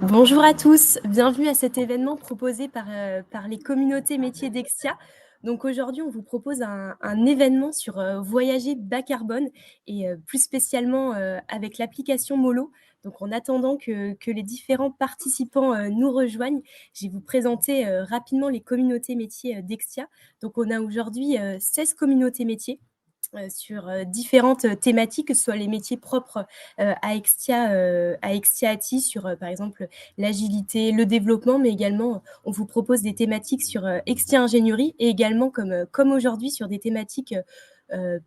Bonjour à tous, bienvenue à cet événement proposé par les communautés métiers d'Extia. Donc aujourd'hui, on vous propose un événement sur voyager bas carbone et plus spécialement avec l'application Molo. Donc en attendant que les différents participants nous rejoignent, je vais vous présenter rapidement les communautés métiers d'Extia. Donc on a aujourd'hui 16 communautés métiers sur différentes thématiques, que ce soit les métiers propres à Extiati sur, par exemple, l'agilité, le développement, mais également, on vous propose des thématiques sur Extia Ingénierie et également, comme aujourd'hui, sur des thématiques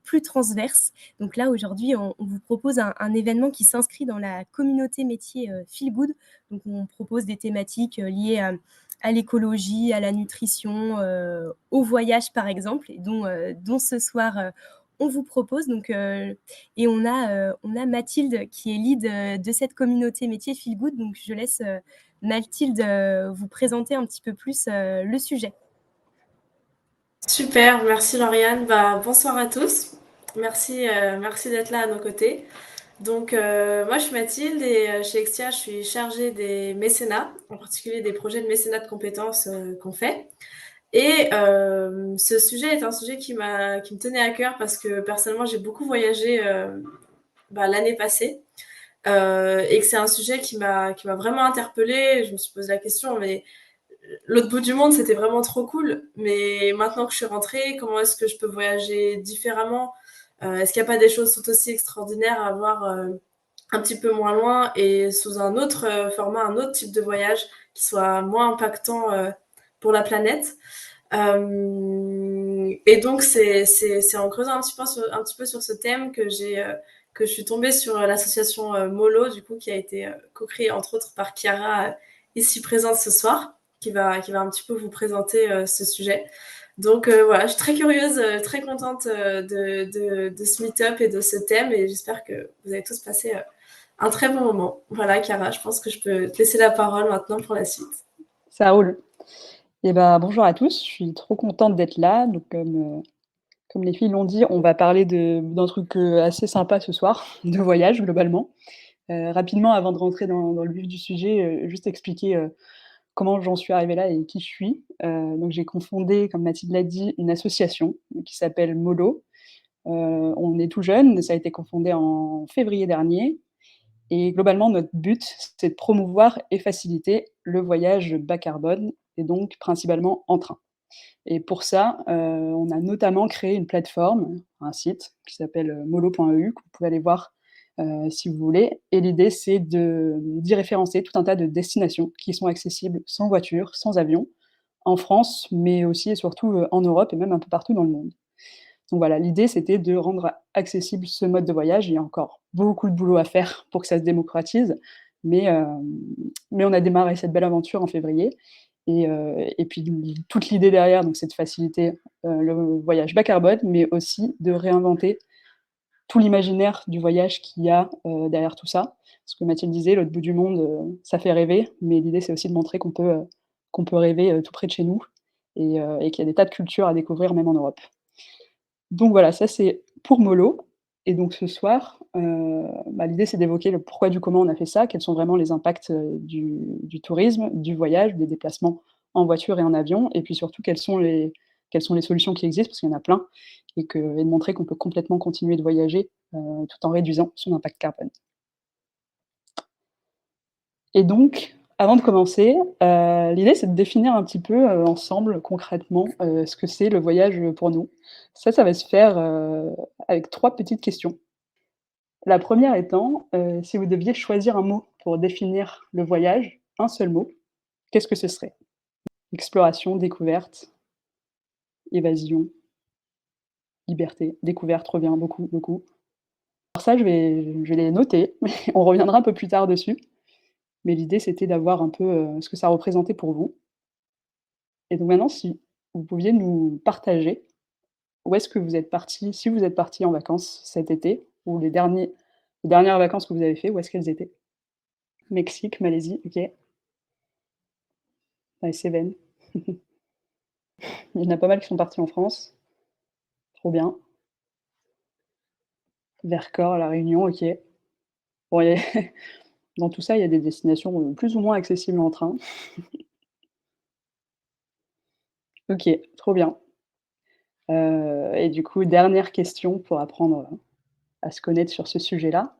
plus transverses. Donc là, aujourd'hui, on vous propose un événement qui s'inscrit dans la communauté métier Feel Good. Donc on propose des thématiques liées à l'écologie, à la nutrition, au voyage, par exemple, et dont ce soir, on vous propose. Et on a Mathilde qui est lead de cette communauté métier Feel Good. Donc je laisse Mathilde vous présenter un petit peu plus le sujet. Super, merci Lauriane. Bonsoir à tous. Merci d'être là à nos côtés. Moi je suis Mathilde et chez Extia, je suis chargée des mécénats, en particulier des projets de mécénat de compétences qu'on fait. Ce sujet est un sujet qui me tenait à cœur parce que personnellement j'ai beaucoup voyagé l'année passée et que c'est un sujet qui m'a vraiment interpellée. Je me suis posé la question, mais l'autre bout du monde, c'était vraiment trop cool. Mais maintenant que je suis rentrée, comment est-ce que je peux voyager différemment? Est-ce qu'il n'y a pas des choses tout aussi extraordinaires à voir un petit peu moins loin et sous un autre format, un autre type de voyage qui soit moins impactant pour la planète? C'est en creusant un petit peu sur ce thème que je suis tombée sur l'association Molo, du coup, qui a été co-créée entre autres par Chiara, ici présente ce soir, qui va un petit peu vous présenter ce sujet. Voilà, je suis très curieuse, très contente de ce meet-up et de ce thème, et j'espère que vous avez tous passé un très bon moment. Voilà, Chiara, je pense que je peux te laisser la parole maintenant pour la suite. Ça roule. Et ben, bonjour à tous, je suis trop contente d'être là. Donc comme les filles l'ont dit, on va parler d'un truc, assez sympa ce soir, de voyage globalement. Rapidement avant de rentrer dans le vif du sujet, juste expliquer, comment j'en suis arrivée là et qui je suis. Donc j'ai confondé, comme Mathilde l'a dit, une association qui s'appelle Molo. On est tout jeune, ça a été confondé en février dernier et globalement notre but, c'est de promouvoir et faciliter le voyage bas carbone et donc principalement en train. Et pour ça, on a notamment créé une plateforme, un site qui s'appelle, molo.eu, que vous pouvez aller voir, si vous voulez. Et l'idée, c'est d'y référencer tout un tas de destinations qui sont accessibles sans voiture, sans avion, en France, mais aussi et surtout, en Europe et même un peu partout dans le monde. Donc voilà, l'idée, c'était de rendre accessible ce mode de voyage. Il y a encore beaucoup de boulot à faire pour que ça se démocratise, mais mais on a démarré cette belle aventure en février et puis toute l'idée derrière, donc c'est de faciliter, le voyage bas carbone, mais aussi de réinventer tout l'imaginaire du voyage qu'il y a, derrière tout ça. Ce que Mathilde disait, l'autre bout du monde, ça fait rêver, mais l'idée, c'est aussi de montrer qu'on peut rêver, tout près de chez nous et qu'il y a des tas de cultures à découvrir même en Europe. Donc voilà, ça c'est pour mollo et donc ce soir, l'idée c'est d'évoquer le pourquoi du comment on a fait ça, quels sont vraiment les impacts, du tourisme, du voyage, des déplacements en voiture et en avion et puis surtout quelles sont les solutions qui existent, parce qu'il y en a plein et de montrer qu'on peut complètement continuer de voyager, tout en réduisant son impact carbone. Et donc, avant de commencer, l'idée c'est de définir un petit peu, ensemble, concrètement, ce que c'est le voyage, pour nous. Ça va se faire, avec 3 petites questions. La première étant, si vous deviez choisir un mot pour définir le voyage, un seul mot, qu'est-ce que ce serait? Exploration, découverte, évasion, liberté, découverte revient beaucoup, beaucoup. Alors ça, je vais les noter, on reviendra un peu plus tard dessus, mais l'idée c'était d'avoir un peu, ce que ça représentait pour vous. Et donc maintenant, si vous pouviez nous partager où est-ce que vous êtes partis, si vous êtes partis en vacances cet été ou les dernières vacances que vous avez fait, où est-ce qu'elles étaient? Mexique, Malaisie, OK. Ouais, Cévennes. Il y en a pas mal qui sont partis en France. Trop bien. Vercors, La Réunion, OK. Bon, il y a Dans tout ça, il y a des destinations, plus ou moins accessibles en train. OK, trop bien. Et du coup, dernière question pour apprendre, à se connaître sur ce sujet-là.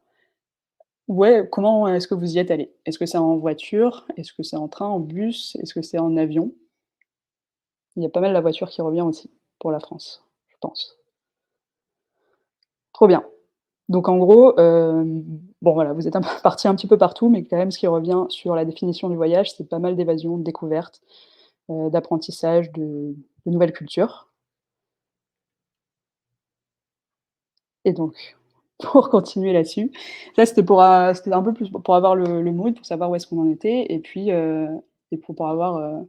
Ouais, comment est-ce que vous y êtes allés? Est-ce que c'est en voiture? Est-ce que c'est en train, en bus? Est-ce que c'est en avion? Il y a pas mal la voiture qui revient aussi, pour la France, je pense. Trop bien. Donc en gros, bon voilà, vous êtes un peu partis un petit peu partout, mais quand même ce qui revient sur la définition du voyage, c'est pas mal d'évasion, de découverte, d'apprentissage de nouvelles cultures. Et donc, pour continuer là-dessus, ça c'était un peu plus pour avoir le mood, pour savoir où est-ce qu'on en était et pour avoir,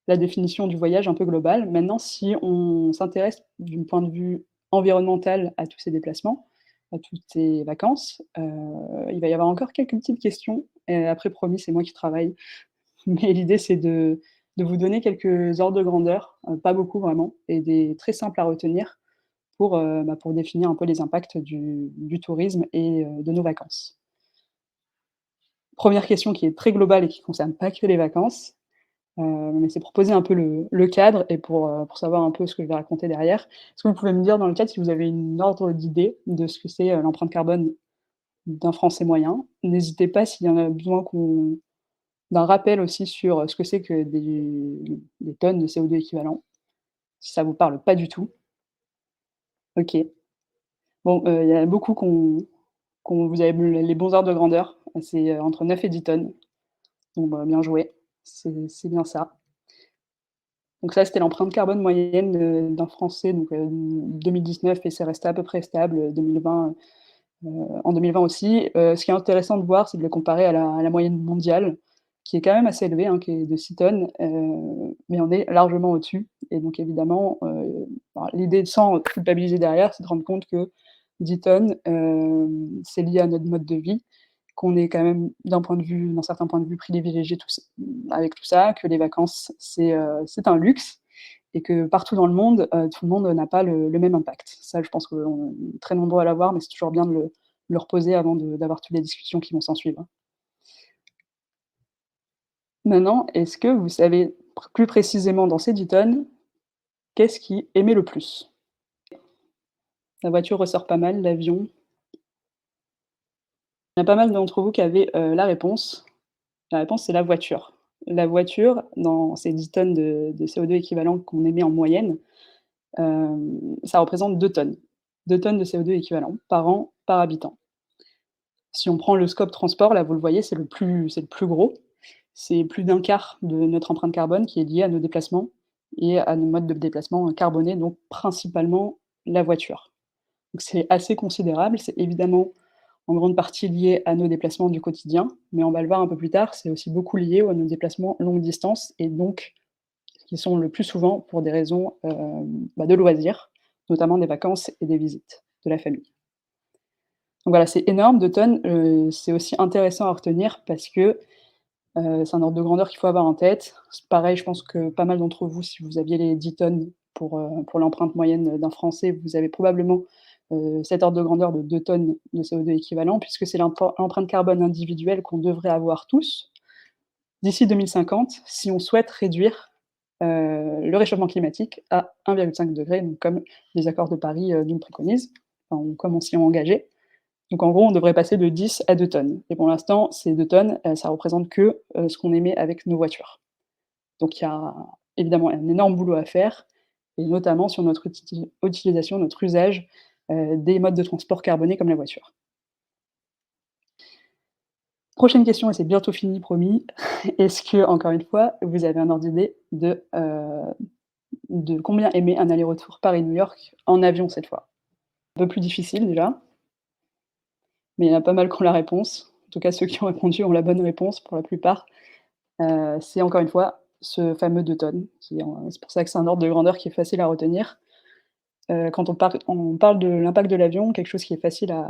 la définition du voyage un peu globale. Maintenant, si on s'intéresse d'un point de vue environnemental à tous ces déplacements, à toutes ces vacances, il va y avoir encore quelques petites questions et après promis, c'est moi qui travaille. Mais l'idée, c'est de vous donner quelques ordres de grandeur, pas beaucoup vraiment et des très simples à retenir pour définir un peu les impacts du tourisme et de nos vacances. Première question qui est très globale et qui ne concerne pas que les vacances, mais c'est pour poser un peu le cadre et pour savoir un peu ce que je vais raconter derrière. Est-ce que vous pouvez me dire dans le cadre si vous avez une ordre d'idée de ce que c'est, l'empreinte carbone d'un Français moyen? N'hésitez pas s'il y en a besoin d'un rappel aussi sur, ce que c'est que des tonnes de CO2 équivalent, si ça vous parle pas du tout. OK. Bon, il y en a beaucoup qu'on vous avez les bons ordres de grandeur, c'est, entre 9 et 10 tonnes, donc bien joué, c'est bien ça. Donc ça, c'était l'empreinte carbone moyenne, d'un Français, donc 2019 et c'est resté à peu près stable, 2020, en 2020 aussi. Ce qui est intéressant de voir, c'est de le comparer à la moyenne mondiale, qui est quand même assez élevée, hein, qui est de 6 tonnes, mais on est largement au-dessus et donc évidemment, bah, l'idée sans culpabiliser derrière, c'est de rendre compte que 10 tonnes, c'est lié à notre mode de vie, qu'on est quand même d'un certain point de vue privilégié avec tout ça, que les vacances, c'est un luxe et que partout dans le monde, tout le monde n'a pas le même impact. Ça, je pense qu'on est très nombreux à l'avoir, mais c'est toujours bien de le reposer avant d'avoir toutes les discussions qui vont s'ensuivre. Maintenant, est-ce que vous savez plus précisément dans ces 10 tonnes, qu'est-ce qui émet le plus? La voiture ressort pas mal, l'avion. Il y a pas mal d'entre vous qui avaient, la réponse. La réponse, c'est la voiture. La voiture, dans ces 10 tonnes de CO2 équivalent qu'on émet en moyenne, ça représente 2 tonnes. 2 tonnes de CO2 équivalent par an, par habitant. Si on prend le scope transport, là, vous le voyez, c'est le plus gros. C'est plus d'un quart de notre empreinte carbone qui est liée à nos déplacements et à nos modes de déplacement, carbonés, donc principalement la voiture. Donc c'est assez considérable, c'est évidemment en grande partie lié à nos déplacements du quotidien, mais on va le voir un peu plus tard, c'est aussi beaucoup lié à nos déplacements longue distance et donc qui sont le plus souvent pour des raisons, de loisirs, notamment des vacances et des visites de la famille. Donc voilà, c'est énorme 2 tonnes, c'est aussi intéressant à retenir parce que, c'est un ordre de grandeur qu'il faut avoir en tête. C'est pareil, je pense que pas mal d'entre vous, si vous aviez les 10 tonnes pour l'empreinte moyenne d'un Français, vous avez probablement, cet ordre de grandeur de 2 tonnes de CO2 équivalent puisque c'est l'empreinte carbone individuelle qu'on devrait avoir tous d'ici 2050 si on souhaite réduire, le réchauffement climatique à 1,5 degré, donc comme les accords de Paris, nous le préconisent, enfin, comme on s'y est engagé. Donc en gros, on devrait passer de 10 à 2 tonnes et pour l'instant, ces 2 tonnes, ça représente que, ce qu'on émet avec nos voitures. Donc il y a évidemment un énorme boulot à faire et notamment sur notre utilisation, notre usage, des modes de transport carbonés comme la voiture. Prochaine question et c'est bientôt fini promis. Est-ce que, encore une fois, vous avez un ordre d'idée de combien émet un aller-retour Paris-New York en avion cette fois? Un peu plus difficile déjà, mais il y en a pas mal qui ont la réponse. En tout cas, ceux qui ont répondu ont la bonne réponse pour la plupart. C'est encore une fois ce fameux 2 tonnes c'est pour ça que c'est un ordre de grandeur qui est facile à retenir. Quand on parle de l'impact de l'avion, quelque chose qui est facile à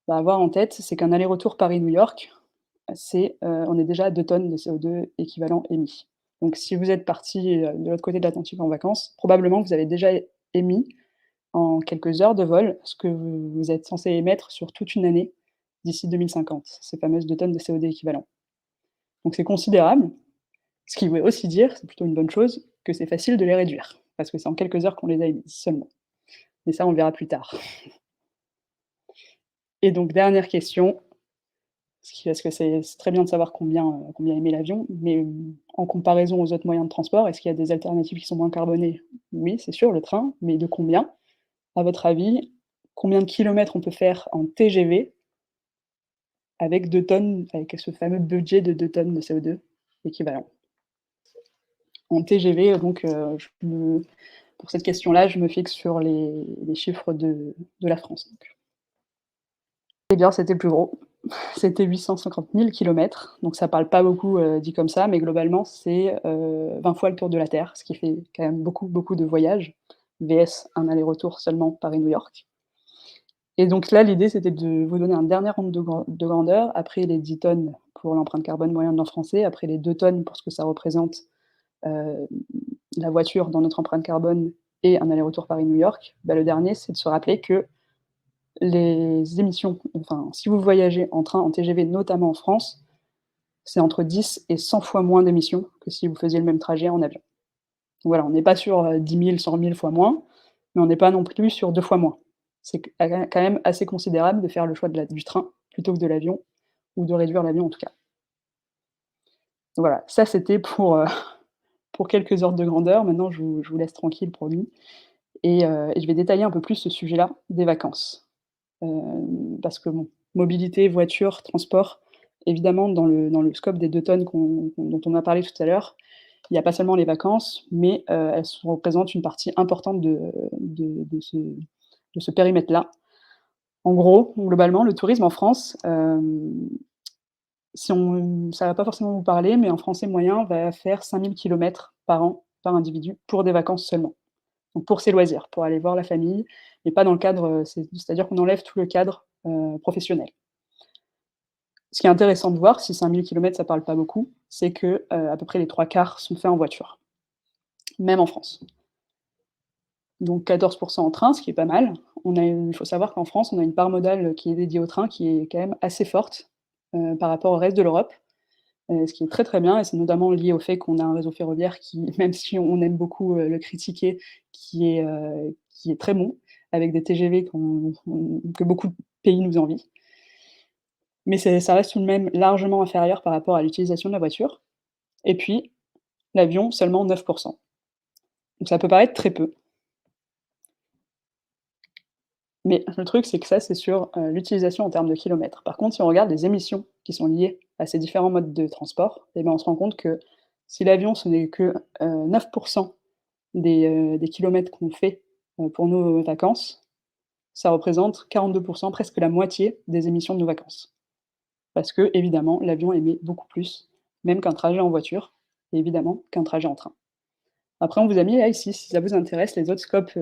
avoir en tête, c'est qu'un aller-retour Paris-New York, on est déjà à 2 tonnes de CO2 équivalent émis. Donc si vous êtes parti, de l'autre côté de l'Atlantique en vacances, probablement que vous avez déjà émis en quelques heures de vol ce que vous êtes censé émettre sur toute une année d'ici 2050, ces fameuses 2 tonnes de CO2 équivalent. Donc c'est considérable, ce qui veut aussi dire, c'est plutôt une bonne chose, que c'est facile de les réduire, parce que c'est en quelques heures qu'on les a émises seulement. Mais ça, on le verra plus tard. Et donc dernière question, parce que c'est très bien de savoir combien émet l'avion, mais en comparaison aux autres moyens de transport, est-ce qu'il y a des alternatives qui sont moins carbonées? Oui, c'est sûr, le train, mais de combien? À votre avis, combien de kilomètres on peut faire en TGV avec 2 tonnes, avec ce fameux budget de 2 tonnes de CO2 équivalent? En TGV, donc pour cette question-là, je me fixe sur les chiffres de la France, donc. Eh bien, c'était plus gros. C'était 850 000 kilomètres, donc ça parle pas beaucoup, dit comme ça, mais globalement, c'est, 20 fois le tour de la Terre, ce qui fait quand même beaucoup, beaucoup de voyages, VS un aller-retour seulement Paris-New York. Et donc là, l'idée, c'était de vous donner un dernier ordre de grandeur, après les 10 tonnes pour l'empreinte carbone moyenne d'un Français, après les 2 tonnes pour ce que ça représente, heu, la voiture dans notre empreinte carbone et un aller-retour Paris-New York. Bah, le dernier, c'est de se rappeler que les émissions, enfin, si vous voyagez en train, en TGV, notamment en France, c'est entre 10 et 100 fois moins d'émissions que si vous faisiez le même trajet en avion. Voilà, on n'est pas sur 10 000, 100 000 fois moins, mais on n'est pas non plus sur 2 fois moins. C'est quand même assez considérable de faire le choix du train plutôt que de l'avion, ou de réduire l'avion en tout cas. Donc voilà, ça c'était pour quelques ordres de grandeur. Maintenant, je vous laisse tranquille, promis, et je vais détailler un peu plus ce sujet-là des vacances. Parce que bon, mobilité, voiture, transport, évidemment dans le scope des 2 tonnes dont on a parlé tout à l'heure, il y a pas seulement les vacances, mais représentent une partie importante de ce périmètre-là. En gros, globalement, le tourisme en France, si on ça va pas forcément vous parler, mais un Français moyen va faire 5 000 kilomètres par an, par individu, pour des vacances seulement. Donc pour ses loisirs, pour aller voir la famille, mais pas dans le cadre, c'est-à-dire qu'on enlève tout le cadre, professionnel. Ce qui est intéressant de voir, si 5 000 kilomètres ça parle pas beaucoup, c'est que, à peu près les 3/4 sont faits en voiture, même en France. Donc 14 en train, ce qui est pas mal. Il faut savoir qu'en France, on a une part modale qui est dédiée au train, qui est quand même assez forte, par rapport au reste de l'Europe, ce qui est très, très bien, et c'est notamment lié au fait qu'on a un réseau ferroviaire qui, même si on aime beaucoup, le critiquer, qui est très bon, avec des TGV que beaucoup de pays nous envient. Mais ça reste tout de même largement inférieur par rapport à l'utilisation de la voiture, et puis l'avion, seulement 9. Donc ça peut paraître très peu, mais le truc, c'est que ça, c'est sur, l'utilisation en termes de kilomètres. Par contre, si on regarde les émissions qui sont liées à ces différents modes de transport, et ben, on se rend compte que si l'avion, ce n'est que, 9 des kilomètres qu'on fait, pour nos vacances, ça représente 42, presque la moitié des émissions de nos vacances. Parce qu'évidemment, l'avion émet beaucoup plus, même qu'un trajet en voiture, et évidemment qu'un trajet en train. Après, on vous a mis là, ici, si ça vous intéresse, les autres scopes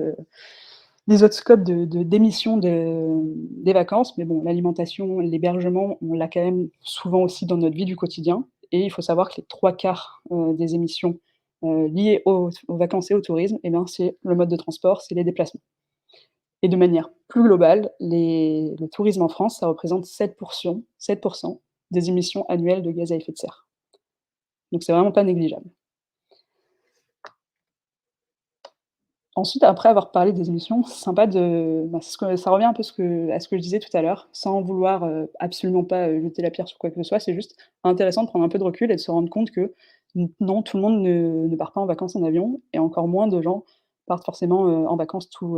d'émissions des vacances, mais bon, l'alimentation, l'hébergement, on l'a quand même souvent aussi dans notre vie du quotidien, et il faut savoir que les 3/4, des émissions, liées aux vacances et au tourisme, et ben, c'est le mode de transport, c'est les déplacements. Et de manière plus globale, le tourisme en France, ça représente 7 des émissions annuelles de gaz à effet de serre. Donc c'est vraiment pas négligeable. Ensuite, après avoir parlé des émissions, c'est sympa c'est ce que ça revient un peu à ce que je disais tout à l'heure, sans vouloir, absolument pas, jeter la pierre sur quoi que ce soit. C'est juste intéressant de prendre un peu de recul et de se rendre compte que non, tout le monde ne part pas en vacances en avion, et encore moins de gens partent forcément, en vacances tous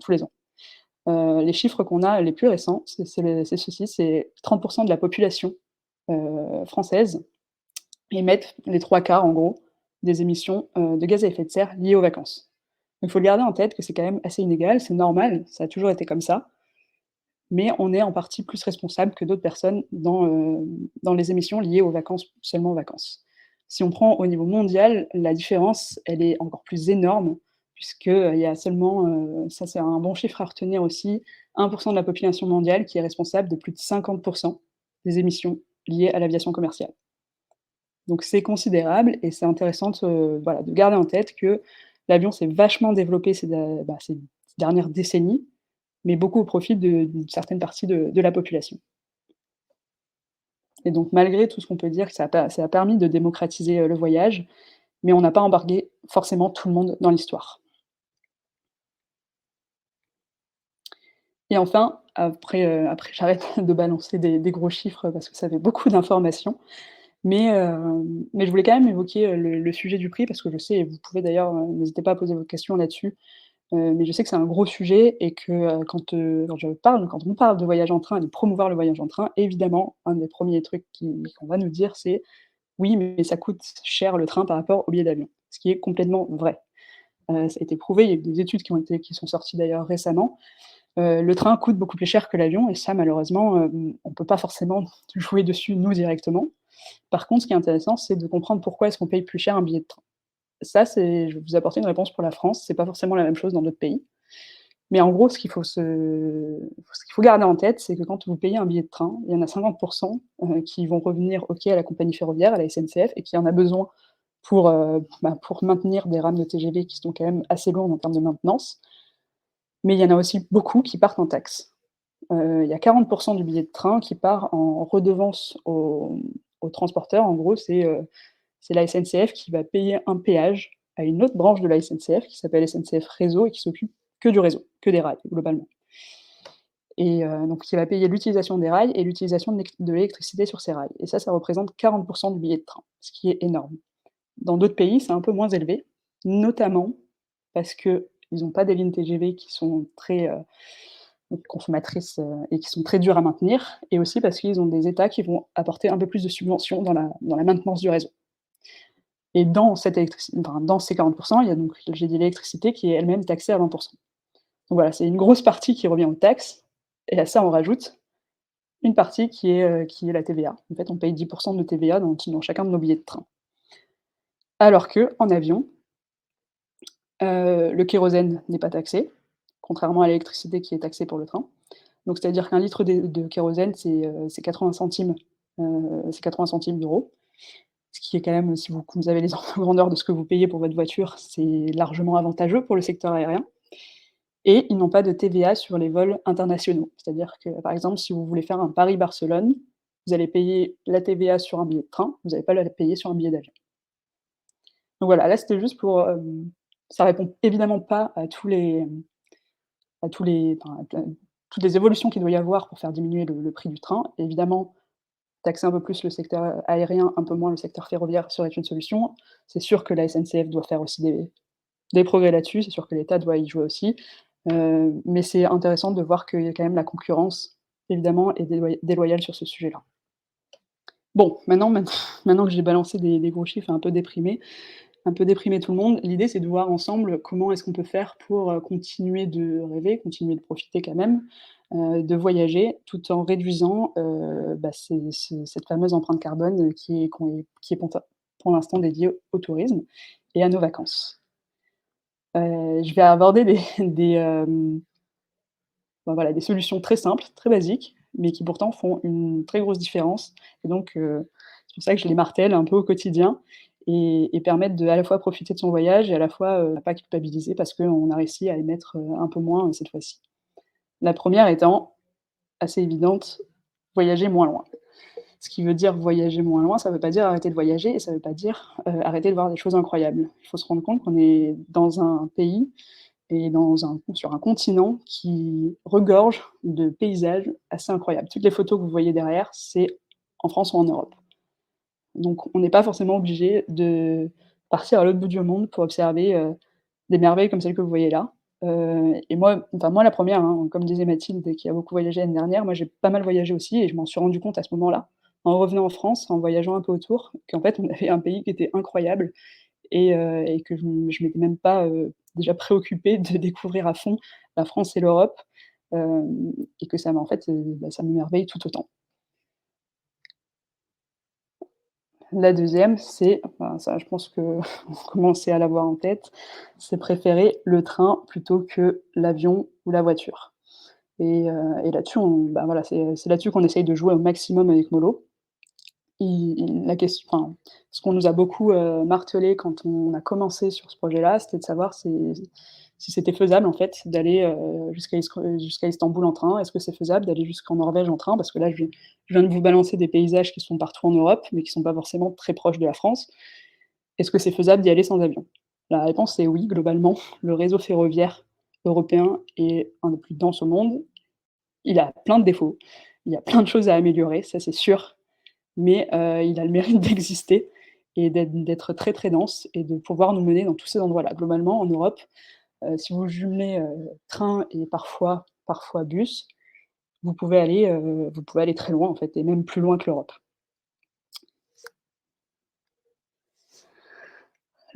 les ans. Les chiffres qu'on a les plus récents, c'est ceux-ci, c'est 30 de la population, française émettent les 3/4 en gros des émissions, de gaz à effet de serre liées aux vacances. Donc il faut le garder en tête que c'est quand même assez inégal, c'est normal, ça a toujours été comme ça, mais on est en partie plus responsable que d'autres personnes dans les émissions liées aux vacances, seulement aux vacances. Si on prend au niveau mondial, la différence, elle est encore plus énorme, puisque, il y a seulement, ça c'est un bon chiffre à retenir aussi, 1 de la population mondiale qui est responsable de plus de 50 des émissions liées à l'aviation commerciale. Donc c'est considérable, et c'est intéressant voilà, de garder en tête que l'avion s'est vachement développé ces dernières décennies, mais beaucoup au profit d'une certaine partie de la population. Et donc malgré tout ce qu'on peut dire que ça a permis de démocratiser, le voyage, mais on n'a pas embarqué forcément tout le monde dans l'histoire. Et enfin, après j'arrête de balancer des gros chiffres parce que ça fait beaucoup d'informations, mais je voulais quand même évoquer, le sujet du prix parce que je sais et vous pouvez d'ailleurs, n'hésitez pas à poser vos questions là-dessus, mais je sais que c'est un gros sujet et que, quand on parle de voyage en train et de promouvoir le voyage en train, évidemment, un des premiers trucs qu'on va nous dire, c'est: «Oui, mais ça coûte cher le train par rapport au billet d'avion», ce qui est complètement vrai. Ça a été prouvé, il y a eu des études qui sont sorties d'ailleurs récemment. Le train coûte beaucoup plus cher que l'avion et ça malheureusement, on peut pas forcément jouer dessus nous directement. Par contre, ce qui est intéressant, c'est de comprendre pourquoi est-ce qu'on paye plus cher un billet de train. Ça, je vais vous apporter une réponse pour la France, c'est pas forcément la même chose dans d'autres pays. Mais en gros, ce qu'il faut garder en tête, c'est que quand vous payez un billet de train, il y en a 50 qui vont revenir, OK, à la compagnie ferroviaire, à la SNCF et qui en a besoin pour maintenir des rames de TGV qui sont quand même assez lourdes en termes de maintenance. Mais il y en a aussi beaucoup qui partent en taxes. Il y a 40 du billet de train qui part en redevance aux transporteurs. En gros, c'est la SNCF qui va payer un péage à une autre branche de la SNCF qui s'appelle SNCF Réseau et qui s'occupe que du réseau, que des rails globalement. Et donc qui va payer l'utilisation des rails et l'utilisation de l'électricité sur ces rails. Et ça représente 40 du billet de train, ce qui est énorme. Dans d'autres pays, c'est un peu moins élevé, notamment parce qu'ils n'ont pas des lignes TGV qui sont très, consommatrices, et qui sont très dures à maintenir et aussi parce qu'ils ont des États qui vont apporter un peu plus de subventions dans la maintenance du réseau. Et dans ces 40 il y a donc, j'ai dit l'électricité qui est elle-même taxée à 20. Donc voilà, c'est une grosse partie qui revient aux taxes et à ça on rajoute une partie qui est la TVA. En fait, on paye 10 de TVA dans chacun de nos billets de train. Alors qu'en avion, le kérosène n'est pas taxé, contrairement à l'électricité qui est taxée pour le train. Donc c'est-à-dire qu'un litre de kérosène, c'est 80 centimes, c'est 80 centimes d'euros, ce qui est quand même, si vous avez les ordres de grandeur de ce que vous payez pour votre voiture, c'est largement avantageux pour le secteur aérien. Et ils n'ont pas de TVA sur les vols internationaux. C'est-à-dire que, par exemple, si vous voulez faire un Paris-Barcelone, vous allez payer la TVA sur un billet de train, vous n'allez pas la payer sur un billet d'avion. Donc voilà, là c'était juste pour, ça répond évidemment pas à toutes les évolutions qu'il doit y avoir pour faire diminuer le prix du train. Évidemment, taxer un peu plus le secteur aérien, un peu moins le secteur ferroviaire serait une solution. C'est sûr que la SNCF doit faire aussi des progrès là-dessus, c'est sûr que l'État doit y jouer aussi, mais c'est intéressant de voir qu'il y a quand même la concurrence, évidemment, est déloyale sur ce sujet-là. Bon, maintenant que j'ai balancé des gros chiffres un peu déprimé tout le monde, l'idée c'est de voir ensemble comment est-ce qu'on peut faire pour, continuer de rêver, continuer de profiter quand même, de voyager tout en réduisant, cette fameuse empreinte carbone, qui est pour l'instant dédiée au tourisme et à nos vacances. Je vais aborder voilà, des solutions très simples, très basiques, mais qui pourtant font une très grosse différence et donc c'est pour ça que je les martèle un peu au quotidien et permettent à la fois profiter de son voyage et à la fois, pas culpabiliser parce qu'on a réussi à émettre, un peu moins, cette fois-ci. La première étant assez évidente, voyager moins loin. Ce qui veut dire voyager moins loin, ça veut pas dire arrêter de voyager et ça veut pas dire, arrêter de voir des choses incroyables. Il faut se rendre compte qu'on est dans un pays et sur un continent qui regorge de paysages assez incroyables. Toutes les photos que vous voyez derrière, c'est en France ou en Europe. Donc on n'est pas forcément obligé de partir à l'autre bout du monde pour observer, des merveilles comme celles que vous voyez là. Et moi la première, hein, comme disait Mathilde qui a beaucoup voyagé l'année dernière, moi j'ai pas mal voyagé aussi et je m'en suis rendu compte à ce moment-là, en revenant en France, en voyageant un peu autour, qu'en fait on avait un pays qui était incroyable et que je m'étais même pas, déjà préoccupée de découvrir à fond la France et l'Europe, et que ça m'émerveille tout autant. La deuxième, c'est, enfin ça je pense qu'on commençait à l'avoir en tête, c'est préférer le train plutôt que l'avion ou la voiture. Et là-dessus voilà, c'est là-dessus qu'on essaye de jouer au maximum avec mollo. La question, enfin, ce qu'on nous a beaucoup, martelé quand on a commencé sur ce projet-là, c'était de savoir si c'était faisable en fait d'aller, jusqu'à Istanbul en train. Est-ce que c'est faisable d'aller jusqu'en Norvège en train? Parce que là, je viens de vous balancer des paysages qui sont partout en Europe, mais qui sont pas forcément très proches de la France. Est-ce que c'est faisable d'y aller sans avion? La réponse est oui, globalement. Le réseau ferroviaire européen est un des plus denses au monde. Il a plein de défauts. Il y a plein de choses à améliorer, ça c'est sûr, mais il a le mérite d'exister et d'être très, très dense et de pouvoir nous mener dans tous ces endroits-là. Globalement, en Europe, si vous jumelez, train et parfois bus, vous pouvez aller très loin en fait et même plus loin que l'Europe.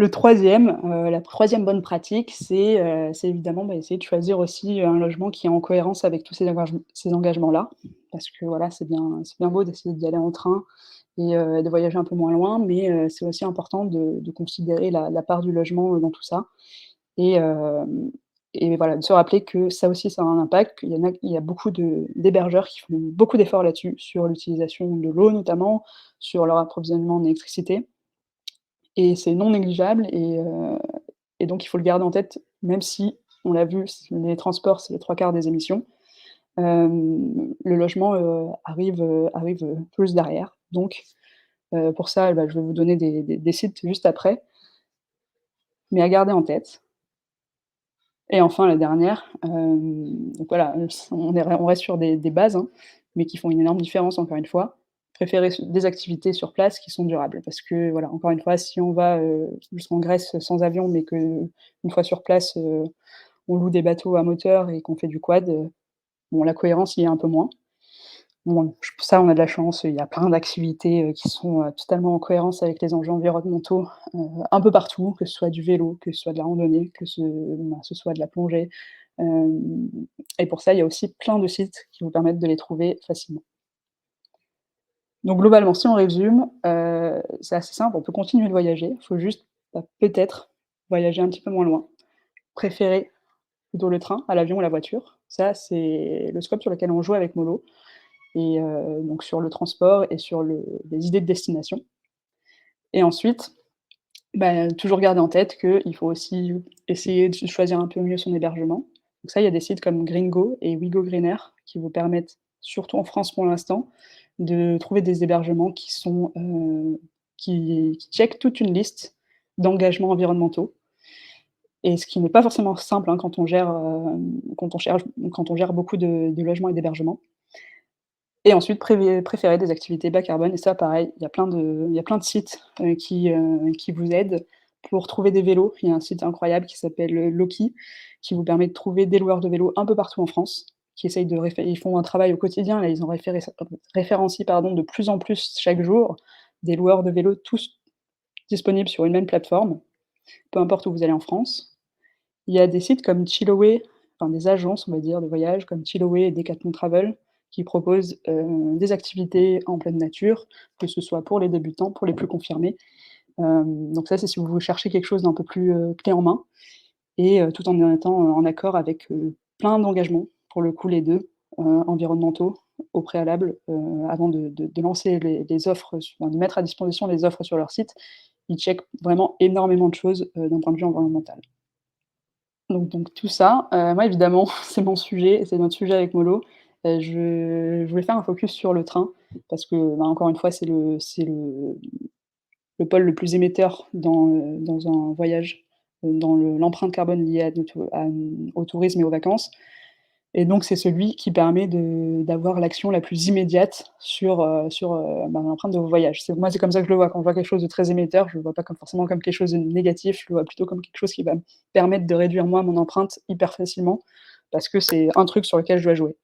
La troisième bonne pratique, c'est évidemment, essayer de choisir aussi un logement qui est en cohérence avec tous ces engagements-là. Parce que voilà, c'est bien beau d'essayer d'y aller en train et de voyager un peu moins loin, mais c'est aussi important de considérer la part du logement, dans tout ça et hem et voilà, de se rappeler que ça aussi, ça a un impact, il y a beaucoup d'hébergeurs qui font beaucoup d'efforts là-dessus, sur l'utilisation de l'eau notamment, sur leur approvisionnement en électricité et c'est non négligeable et donc il faut le garder en tête, même si, on l'a vu, les transports, c'est les 3/4 des émissions, le logement, arrive plus derrière. Donc pour ça, je vais vous donner des sites juste après, mais à garder en tête. Et enfin la dernière, donc voilà, on reste sur des bases, hein, mais qui font une énorme différence encore une fois. Préférer des activités sur place qui sont durables parce que voilà, encore une fois, si on va, jusqu'en Grèce sans avion, mais qu'une fois sur place, on loue des bateaux à moteur et qu'on fait du quad, bon la cohérence y est un peu moins. Bon, ça on a de la chance, il y a plein d'activités, qui sont, totalement en cohérence avec les enjeux environnementaux, un peu partout, que ce soit du vélo, que ce soit de la randonnée, ce soit de la plongée, hem et pour ça, il y a aussi plein de sites qui vous permettent de les trouver facilement. Donc globalement, si on résume, c'est assez simple, on peut continuer de voyager, il faut juste, peut-être voyager un petit peu moins loin. Préférer plutôt le train à l'avion ou la voiture. Ça, c'est le scope sur lequel on joue avec Molo et donc sur le transport et sur les idées de destination et ensuite, toujours garder en tête qu'il faut aussi essayer de choisir un peu mieux son hébergement. Donc ça, il y a des sites comme Gringo et WeGo Greener qui vous permettent, surtout en France pour l'instant, de trouver des hébergements qui checkent toute une liste d'engagements environnementaux et ce qui n'est pas forcément simple, hein, quand on gère beaucoup de logements et d'hébergements. Et ensuite préférer des activités bas carbone et ça pareil, il y a plein de sites, qui vous aident pour trouver des vélos. Il y a un site incroyable qui s'appelle, Loki, qui vous permet de trouver des loueurs de vélos un peu partout en France, qui essayent de réfé ils font un travail au quotidien, là, ils ont référencient pardon, de plus en plus chaque jour, des loueurs de vélos tous disponibles sur une même plateforme, peu importe où vous allez en France. Il y a des sites comme Chilloway, enfin des agences, on va dire, de voyage comme Chilloway et Decathlon Travel qui proposent, des activités en pleine nature, que ce soit pour les débutants, pour les plus confirmés. Donc ça, c'est si vous cherchez quelque chose d'un peu plus, clé en main et tout en étant, en accord avec, plein d'engagements, pour le coup les 2 environnementaux au préalable, avant de lancer les offres, enfin de mettre à disposition les offres sur leur site. Ils checkent vraiment énormément de choses, d'un point de vue environnemental. Donc tout ça, moi évidemment, c'est mon sujet, c'est notre sujet avec Molo. Je voulais faire un focus sur le train parce que, encore une fois, c'est le pôle le plus émetteur dans un voyage, dans l'empreinte carbone liée au tourisme et aux vacances et donc c'est celui qui permet d'avoir l'action la plus immédiate sur l'empreinte de vos voyages. C'est comme ça que je le vois. Quand je vois quelque chose de très émetteur, je le vois pas forcément comme quelque chose de négatif, je le vois plutôt comme quelque chose qui va me permettre de réduire moi mon empreinte hyper facilement, parce que c'est un truc sur lequel je dois jouer.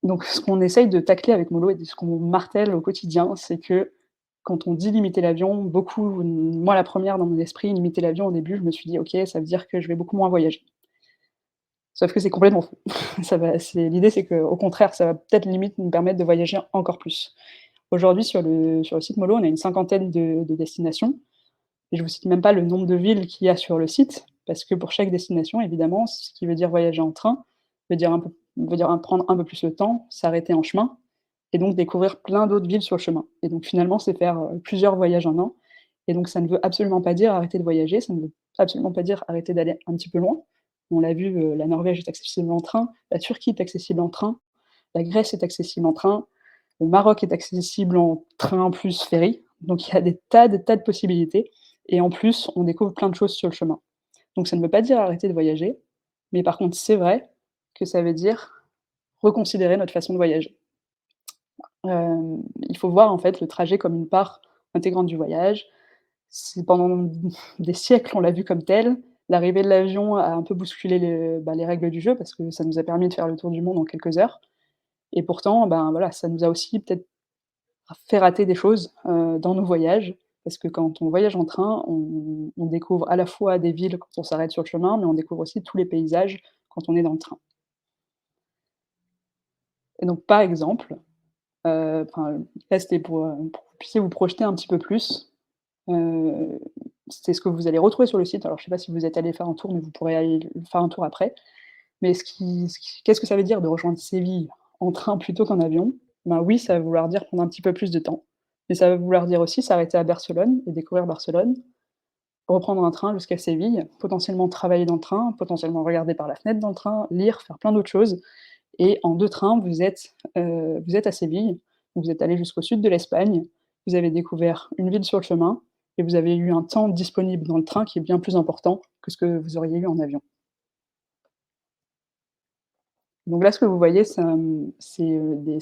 Donc ce qu'on essaye de tacler avec Molo et ce qu'on martèle au quotidien, c'est que quand on dit limiter l'avion, moi la première dans mon esprit, limiter l'avion au début, je me suis dit: «OK, ça veut dire que je vais beaucoup moins voyager». Sauf que c'est complètement faux. L'idée, c'est qu'au contraire, ça va peut-être limite nous permettre de voyager encore plus. Aujourd'hui, sur le site Molo, on a une cinquantaine de destinations et je vous cite même pas le nombre de villes qu'il y a sur le site, parce que pour chaque destination, évidemment, ce qui veut dire voyager en train, veut dire prendre un peu plus le temps, s'arrêter en chemin et donc découvrir plein d'autres villes sur le chemin et donc finalement, c'est faire, plusieurs voyages en un et donc ça ne veut absolument pas dire arrêter de voyager, ça ne veut absolument pas dire: «Arrêtez d'aller un petit peu loin». On l'a vu, la Norvège est accessible en train, la Turquie est accessible en train, la Grèce est accessible en train, le Maroc est accessible en train plus ferry, donc il y a des tas de possibilités et en plus, on découvre plein de choses sur le chemin. Donc ça ne veut pas dire arrêter de voyager, mais par contre, c'est vrai que ça veut dire reconsidérer notre façon de voyager. Il faut voir en fait le trajet comme une part intégrante du voyage. Si pendant des siècles, on l'a vu comme tel, l'arrivée de l'avion a un peu bousculé les règles du jeu parce que ça nous a permis de faire le tour du monde en quelques heures et pourtant, ben, voilà, ça nous a aussi peut-être fait rater des choses, dans nos voyages. Parce que quand on voyage en train, on découvre à la fois des villes quand on s'arrête sur le chemin, mais on découvre aussi tous les paysages quand on est dans le train. Et donc par exemple, enfin, là c'était pour que vous puissiez vous projeter un petit peu plus. Heu, c'est ce que vous allez retrouver sur le site. Alors je sais pas si vous êtes allés faire un tour, mais vous pourrez aller faire un tour après. Mais qu'est-ce que ça veut dire de rejoindre Séville en train plutôt qu'en avion? Ben oui, ça va vouloir dire prendre un petit peu plus de temps, mais ça va vouloir dire aussi s'arrêter à Barcelone et découvrir Barcelone, reprendre un train jusqu'à Séville, potentiellement travailler dans le train, potentiellement regarder par la fenêtre dans le train, lire, faire plein d'autres choses et en 2 trains, vous êtes à Séville, vous êtes allé jusqu'au sud de l'Espagne, vous avez découvert une ville sur le chemin et vous avez eu un temps disponible dans le train qui est bien plus important que ce que vous auriez eu en avion. Donc là, ce que vous voyez, des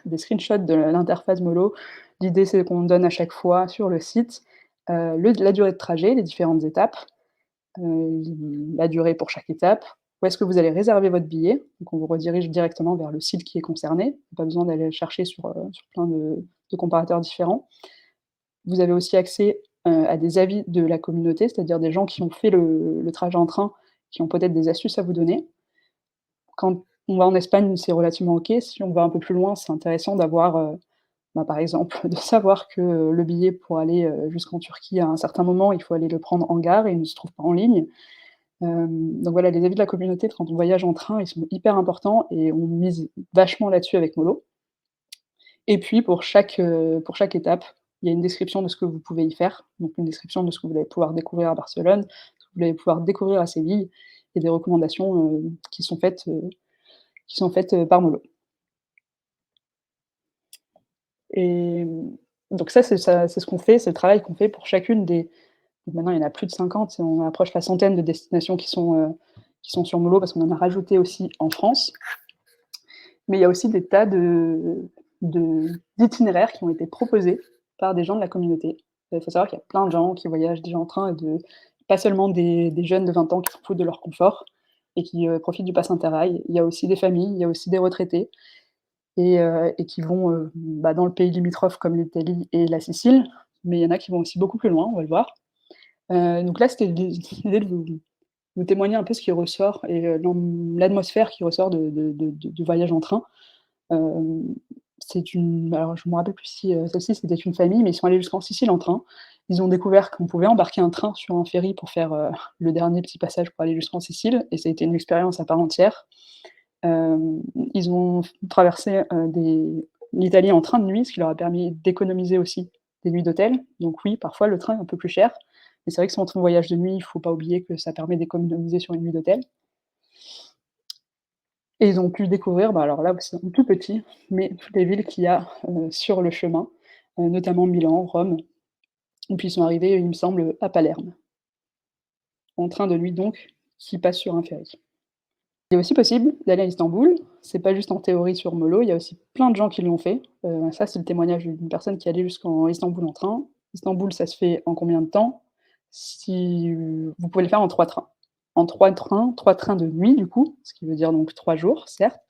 des screenshots de l'interface Molo. L'idée, c'est qu'on donne à chaque fois sur le site, la durée de trajet, les différentes étapes, la durée pour chaque étape, où est-ce que vous allez réserver votre billet. Donc on vous redirige directement vers le site qui est concerné, pas besoin d'aller le chercher sur plein de comparateurs différents. Vous avez aussi accès, à des avis de la communauté, c'est-à-dire des gens qui ont fait le trajet en train, qui ont peut-être des astuces à vous donner. Quand on va en Espagne, c'est relativement OK. Si on va un peu plus loin, c'est intéressant d'avoir, bah, par exemple, de savoir que, le billet pour aller, jusqu'en Turquie, à un certain moment, il faut aller le prendre en gare et il ne se trouve pas en ligne. Donc voilà, les avis de la communauté quand on voyage en train, ils sont hyper importants et on mise vachement là-dessus avec Molo. Et puis pour chaque étape, il y a une description de ce que vous pouvez y faire, donc une description de ce que vous allez pouvoir découvrir à Barcelone, ce que vous allez pouvoir découvrir à Séville et des recommandations, qui sont faites, par Molo. Et donc ça, c'est ce qu'on fait, c'est le travail qu'on fait pour chacune des donc maintenant il y en a plus de 50 et on approche la centaine de destinations qui sont sur Molo parce qu'on en a rajouté aussi en France. Mais il y a aussi des tas d'itinéraires qui ont été proposés par des gens de la communauté. Il faut savoir qu'il y a plein de gens qui voyagent déjà en train et pas seulement des jeunes de 20 ans qui s'en foutent de leur confort et qui, profitent du pass Interrail. Il y a aussi des familles, il y a aussi des retraités et qui vont, bah, dans le pays limitrophe comme l'Italie et la Sicile, mais il y en a qui vont aussi beaucoup plus loin, on va le voir. Donc là, c'était l'idée de vous témoigner un peu ce qui ressort et l'atmosphère qui ressort du voyage en train. Hem, c'est une alors je me rappelle plus si, celle-ci c'était une famille, mais ils sont allés jusqu'en Sicile en train. Ils ont découvert qu'on pouvait embarquer un train sur un ferry pour faire, le dernier petit passage pour aller jusqu'en Sicile et ça a été une expérience à part entière. Ils ont traversé, l'Italie en train de nuit, ce qui leur a permis d'économiser aussi des nuits d'hôtel. Donc oui, parfois le train est un peu plus cher, mais c'est vrai que si on voyage de nuit, il faut pas oublier que ça permet d'économiser sur une nuit d'hôtel. Et ils ont pu découvrir, bah, alors là, c'est tout petit, mais toutes les villes qu'il y a, sur le chemin, notamment Milan, Rome, et puis ils sont arrivés, il me semble, à Palerme, en train de nuit donc, qui passe sur un ferry. Il est aussi possible d'aller à Istanbul, c'est pas juste en théorie sur Molo, il y a aussi plein de gens qui l'ont fait. Ça, c'est le témoignage d'une personne qui est allée jusqu'en Istanbul en train. Istanbul, ça se fait en combien de temps? Si vous pouvez le faire en 3 trains. En 3 trains de nuit du coup, ce qui veut dire donc 3 jours, certes,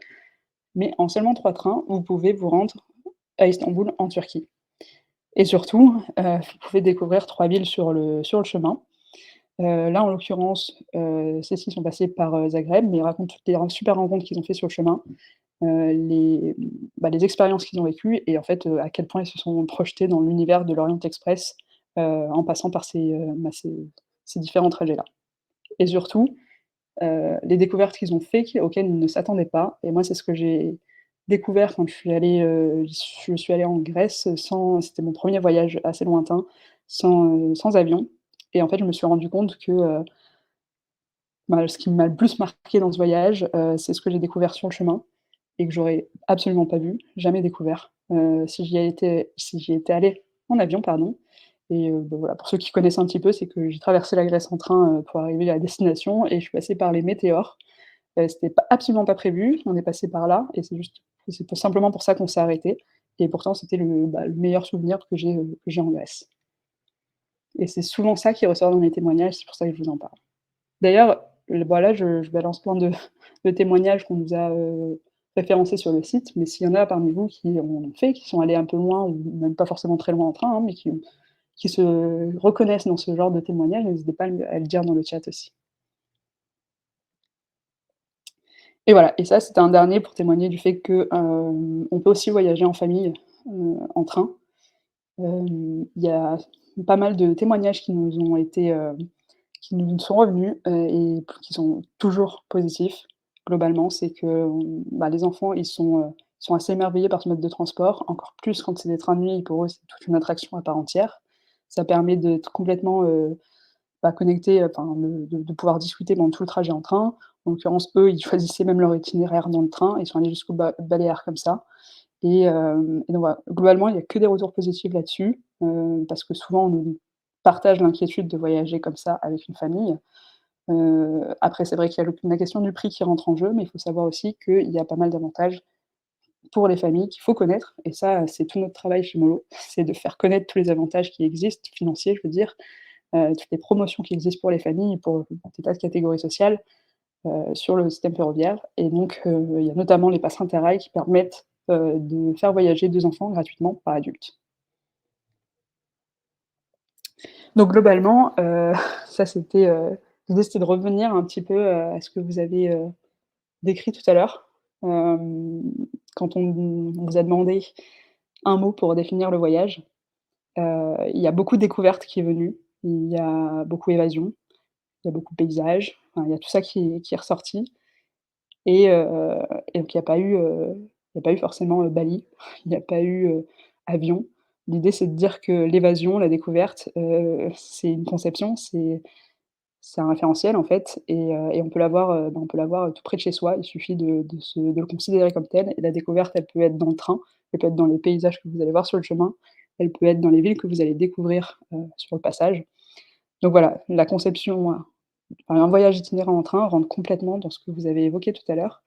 mais en seulement 3 trains, vous pouvez vous rendre à Istanbul en Turquie. Et surtout, vous pouvez découvrir 3 villes sur le chemin. Là, en l'occurrence, ceux-ci sont passés par, Zagreb, mais ils racontent toutes les super rencontres qu'ils ont fait sur le chemin, les expériences qu'ils ont vécues et en fait, à quel point ils se sont projetés dans l'univers de l'Orient Express, en passant par ces différents trajets-là. Et surtout, les découvertes qu'ils ont fait auxquelles ils ne s'attendaient pas et moi, c'est ce que j'ai découvert quand je suis allée en Grèce, c'était mon premier voyage assez lointain, sans avion et en fait, je me suis rendu compte que, bah, ce qui m'a le plus marqué dans ce voyage, c'est ce que j'ai découvert sur le chemin et que j'aurais absolument pas vu, jamais découvert, si j'y étais allée en avion, pardon. Et bah, voilà, pour ceux qui connaissent un petit peu, c'est que j'ai traversé la Grèce en train, pour arriver à la destination et je suis passée par les météores. C'était pas absolument pas prévu, on est passé par là et c'est tout simplement pour ça qu'on s'est arrêté et pourtant c'était le meilleur souvenir que j'ai en Grèce et c'est souvent ça qui ressort dans les témoignages, c'est pour ça que je vous en parle. D'ailleurs, voilà, je balance plein de de témoignages qu'on nous a, référencés sur le site, mais s'il y en a parmi vous qui en ont fait, qui sont allés un peu loin ou même pas forcément très loin en train, hein, mais qui se reconnaissent dans ce genre de témoignages, n'hésitez pas à le dire dans le chat aussi. Et voilà, et ça, c'était un dernier pour témoigner du fait que, on peut aussi voyager en famille, en train. Il y a pas mal de témoignages qui nous sont revenus, et qui sont toujours positifs. Globalement, c'est que, bah, les enfants, ils sont assez émerveillés par ce mode de transport, encore plus quand c'est des trains de nuit, pour eux, c'est toute une attraction à part entière. Ça permet d'être complètement, bah, connectés, enfin de pouvoir discuter pendant tout le trajet en train. En l'occurrence, eux, ils choisissaient même leur itinéraire dans le train. Ils sont allés jusqu'aux Baléares comme ça et donc voilà, globalement, il y a que des retours positifs là-dessus, parce que souvent on nous partage l'inquiétude de voyager comme ça avec une famille. Après c'est vrai qu'il y a la question du prix qui rentre en jeu, mais il faut savoir aussi qu'il y a pas mal d'avantages pour les familles qu'il faut connaître et ça, c'est tout notre travail chez Mollo, c'est de faire connaître tous les avantages qui existent, financiers je veux dire, toutes les promotions qui existent pour les familles et pour des tas de catégories sociales, sur le système ferroviaire et donc il y a notamment les passes Interrail qui permettent, de faire voyager 2 enfants gratuitement par adulte. Donc globalement, ça c'était, l'idée c'était de revenir un petit peu, à ce que vous avez, décrit tout à l'heure. Quand on vous a demandé un mot pour définir le voyage, il y a beaucoup de découvertes qui est venu, il y a beaucoup évasion, il y a beaucoup de paysages, enfin il y a tout ça qui est ressorti. Et donc il y a pas eu forcément, Bali, il n'y a pas eu, avion. L'idée, c'est de dire que l'évasion, la découverte, c'est une conception, c'est un référentiel, en fait et on peut l'avoir, tout près de chez soi. Il suffit de le considérer comme tel et la découverte, elle peut être dans le train, elle peut être dans les paysages que vous allez voir sur le chemin, elle peut être dans les villes que vous allez découvrir, sur le passage. Donc voilà, la conception, enfin, un voyage itinérant en train rentre complètement dans ce que vous avez évoqué tout à l'heure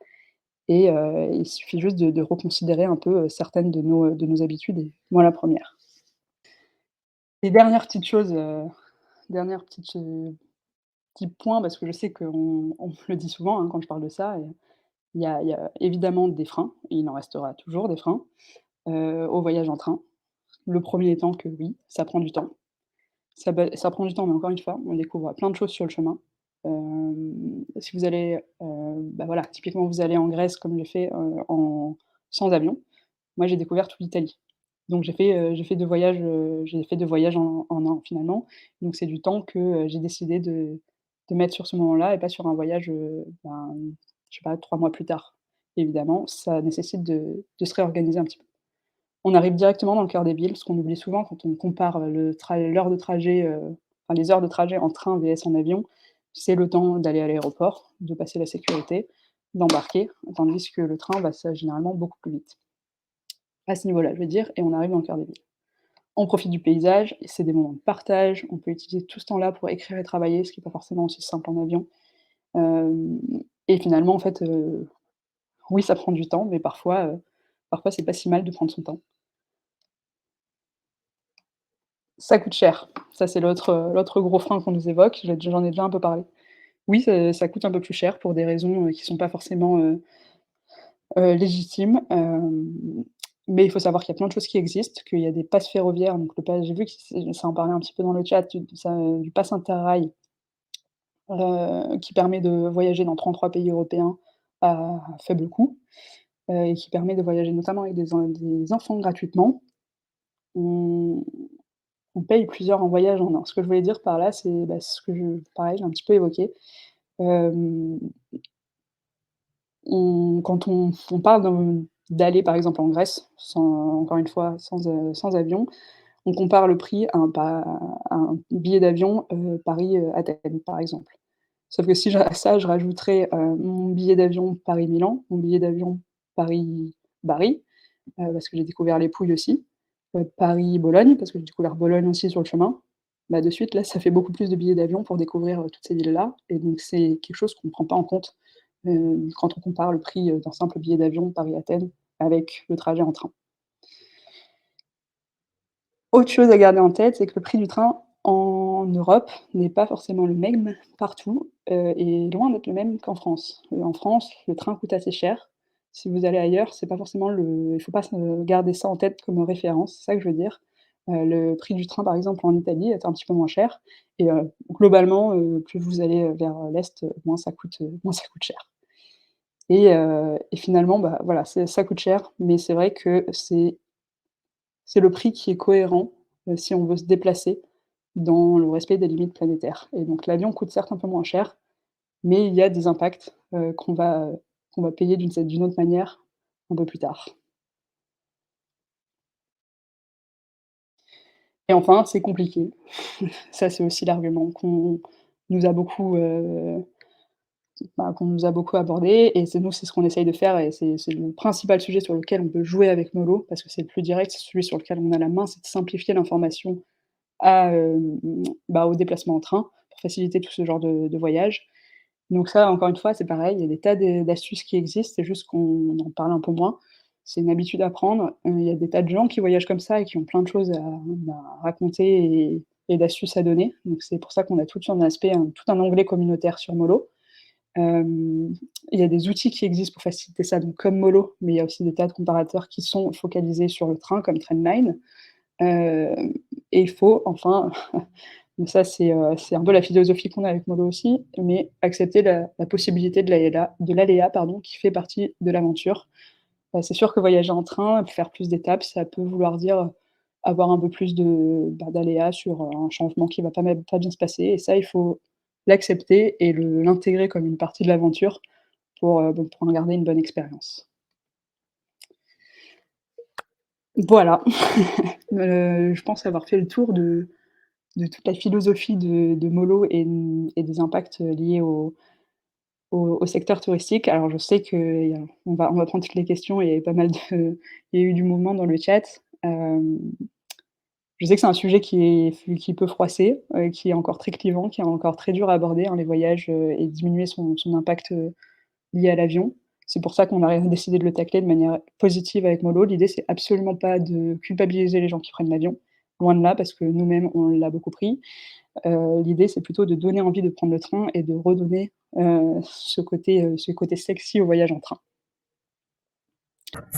et il suffit juste de reconsidérer un peu, certaines de nos habitudes et moi la première. Et dernière petite chose, dernière petite, petit point parce que je sais qu'on me le dit souvent, hein, quand je parle de ça et il y a évidemment des freins et il en restera toujours des freins, au voyage en train. Le premier étant que oui, ça prend du temps. Ça prend du temps, mais encore une fois, on découvre plein de choses sur le chemin. Si vous allez, bah, voilà, typiquement vous allez en Grèce comme j'ai fait, en sans avion. Moi, j'ai découvert toute l'Italie. Donc j'ai fait 2 voyages en 1 an finalement. Donc c'est du temps que, j'ai décidé de mettre sur ce moment-là et pas sur un voyage, ben, je sais pas 3 mois plus tard. Évidemment, ça nécessite de se réorganiser un petit peu. On arrive directement dans le cœur des villes, ce qu'on oublie souvent quand on compare, l'heure de trajet, enfin les heures de trajet en train vs en avion, c'est le temps d'aller à l'aéroport, de passer la sécurité, d'embarquer, tandis que le train va ça généralement beaucoup plus vite. À ce niveau-là, je veux dire et on arrive dans le cœur des villes. On profite du paysage et c'est des moments de partage, on peut utiliser tout ce temps-là pour écrire et travailler, ce qui est pas forcément aussi simple en avion. Hem et finalement, en fait, oui, ça prend du temps, mais parfois c'est pas si mal de prendre son temps. Ça coûte cher. Ça, c'est l'autre gros frein qu'on nous évoque, j'en ai déjà un peu parlé. Oui, ça coûte un peu plus cher pour des raisons, qui sont pas forcément, légitimes, mais il faut savoir qu'il y a plein de choses qui existent, qu'il y a des passes ferroviaires, donc le pass j'ai vu que ça en parlait un petit peu dans le chat, du pass Interrail, qui permet de voyager dans 33 pays européens à faible coût, et qui permet de voyager notamment avec des enfants gratuitement. On On paye plusieurs en voyage en un. Ce que je voulais dire par là, c'est, bah, ce que je pareil, j'ai un petit peu évoqué. Hem, quand on parle d'aller par exemple en Grèce, sans encore une fois, sans avion, on compare le prix à un billet d'avion, Paris, Athènes, par exemple. Sauf que si à ça, je rajouterais, mon billet d'avion Paris-Milan, mon billet d'avion Paris-Bari, parce que j'ai découvert les Pouilles aussi, Paris-Bologne, parce que j'ai découvert Bologne aussi sur le chemin. Bah, de suite, là, ça fait beaucoup plus de billets d'avion pour découvrir, toutes ces villes-là et donc c'est quelque chose qu'on ne prend pas en compte, quand on compare le prix, d'un simple billet d'avion Paris-Athènes avec le trajet en train. Autre chose à garder en tête, c'est que le prix du train en Europe n'est pas forcément le même partout, et loin d'être le même qu'en France. En France, le train coûte assez cher. Si vous allez ailleurs, c'est pas forcément le il faut pas se garder ça en tête comme référence, c'est ça que je veux dire. Le prix du train, par exemple, en Italie est un petit peu moins cher et globalement, plus vous allez, vers, l'est, moins ça coûte cher et finalement, bah, voilà, ça coûte cher, mais c'est vrai que c'est le prix qui est cohérent, si on veut se déplacer dans le respect des limites planétaires et donc l'avion coûte certes un peu moins cher, mais il y a des impacts, qu'on va payer d'une autre manière un peu plus tard. Et enfin, c'est compliqué. Ça, c'est aussi l'argument nous a beaucoup, qu'on nous a beaucoup abordé et c'est ce qu'on essaye de faire et c'est le principal sujet sur lequel on peut jouer avec Molo parce que c'est le plus direct, c'est celui sur lequel on a la main, c'est de simplifier l'information à, au déplacement en train pour faciliter tout ce genre de voyage. Donc ça, encore une fois, c'est pareil, il y a des tas d'astuces qui existent, c'est juste qu'on en parle un peu moins. C'est une habitude à prendre, il y a des tas de gens qui voyagent comme ça et qui ont plein de choses raconter et d'astuces à donner. Donc c'est pour ça qu'on a tout un onglet communautaire sur Molo. Il y a des outils qui existent pour faciliter ça, donc comme Molo, mais il y a aussi des tas de comparateurs qui sont focalisés sur le train comme Trendline. Hem et il faut enfin, mais ça c'est un peu la philosophie qu'on a avec Molo aussi, mais accepter la possibilité de l'aléa pardon, qui fait partie de l'aventure. C'est sûr que voyager en train, faire plus d'étapes, ça peut vouloir dire, avoir un peu plus d'aléas sur, un changement qui va pas bien se passer et ça, il faut l'accepter et l'intégrer comme une partie de l'aventure pour en garder une bonne expérience. Voilà, je pense avoir fait le tour de toute la philosophie de Molo et des impacts, liés au secteur touristique. Alors je sais on va prendre toutes les questions, il y avait pas mal de il y a eu du mouvement dans le chat. Je sais que c'est un sujet qui peut froisser, qui est encore très clivant, qui est encore très dur à aborder, hein, les voyages, et diminuer son impact, lié à l'avion. C'est pour ça qu'on a décidé de le tacler de manière positive avec Molo. L'idée, c'est absolument pas de culpabiliser les gens qui prennent l'avion, loin de là, parce que nous-mêmes, on l'a beaucoup pris. L'idée, c'est plutôt de donner envie de prendre le train et de redonner, ce côté sexy au voyage en train.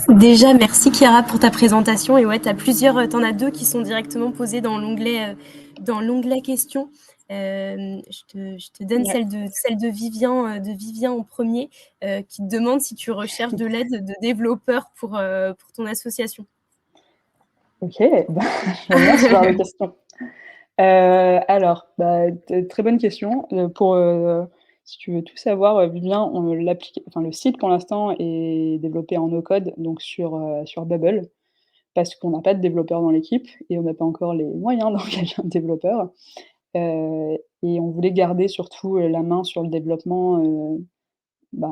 Déjà, merci Chiara pour ta présentation. Et ouais, t'en as deux qui sont directement posés dans l'onglet questions. Je te donne Ouais. celle de Vivien en premier, qui te demande si tu recherches de l'aide de développeurs pour ton association. OK, bah, j'aime bien ce genre de questions. Alors, très bonne question, si tu veux tout savoir, Vivien, le site pour l'instant est développé en no code, donc sur Bubble, parce qu'on n'a pas de développeur dans l'équipe et on n'a pas encore les moyens d'engager un développeur, et on voulait garder surtout, la main sur le développement,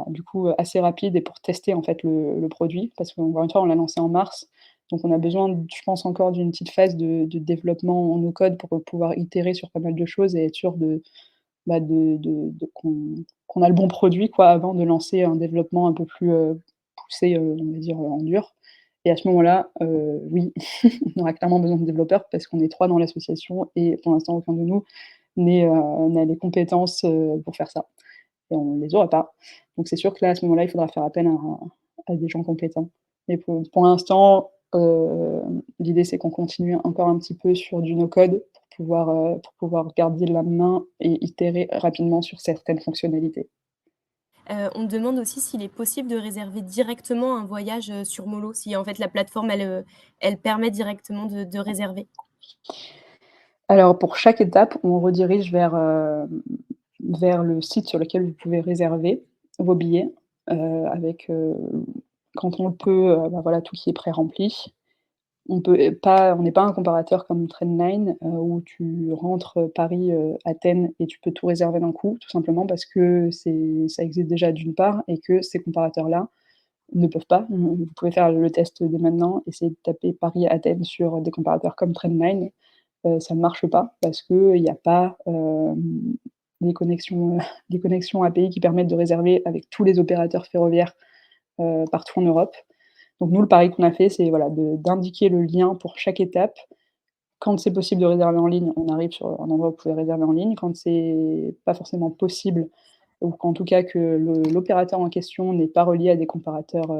du coup, assez rapide et pour tester en fait le produit. Parce qu'encore une fois, on l'a lancé en mars, donc on a besoin, je pense encore d'une petite phase de développement en no code pour pouvoir itérer sur pas mal de choses et être sûr de qu'on a le bon produit quoi, avant de lancer un développement un peu plus, poussé, on va dire, en dur et à ce moment-là, oui, on aura clairement besoin de développeurs parce qu'on est 3 dans l'association et pour l'instant aucun de nous n'a les compétences, pour faire ça et on ne les aura pas. Donc c'est sûr que là, à ce moment-là, il faudra faire appel à des gens compétents. Mais pour l'instant, l'idée c'est qu'on continue encore un petit peu sur du no code pour pouvoir garder la main et itérer rapidement sur certaines fonctionnalités. On demande aussi s'il est possible de réserver directement un voyage, sur Molo, si en fait la plateforme elle permet directement de réserver. Alors pour chaque étape, on redirige vers le site sur lequel vous pouvez réserver vos billets, avec, quand on le peut, voilà, tout qui est pré-rempli. on n'est pas un comparateur comme Trendline, où tu rentres, Paris, Athènes et tu peux tout réserver d'un coup, tout simplement parce que ça existe déjà d'une part et que ces comparateurs-là ne peuvent pas. Vous pouvez faire le test dès maintenant, essayer de taper Paris-Athènes sur des comparateurs comme Trendline, ça ne marche pas parce qu'il y a pas, les connexions, les connexions API qui permettent de réserver avec tous les opérateurs ferroviaires, partout en Europe. Donc nous, le pari qu'on a fait, c'est voilà, d'indiquer le lien pour chaque étape. Quand c'est possible de réserver en ligne, on arrive sur un endroit où vous pouvez réserver en ligne. Quand c'est pas forcément possible, ou qu'en tout cas que l'opérateur en question n'est pas relié à des comparateurs,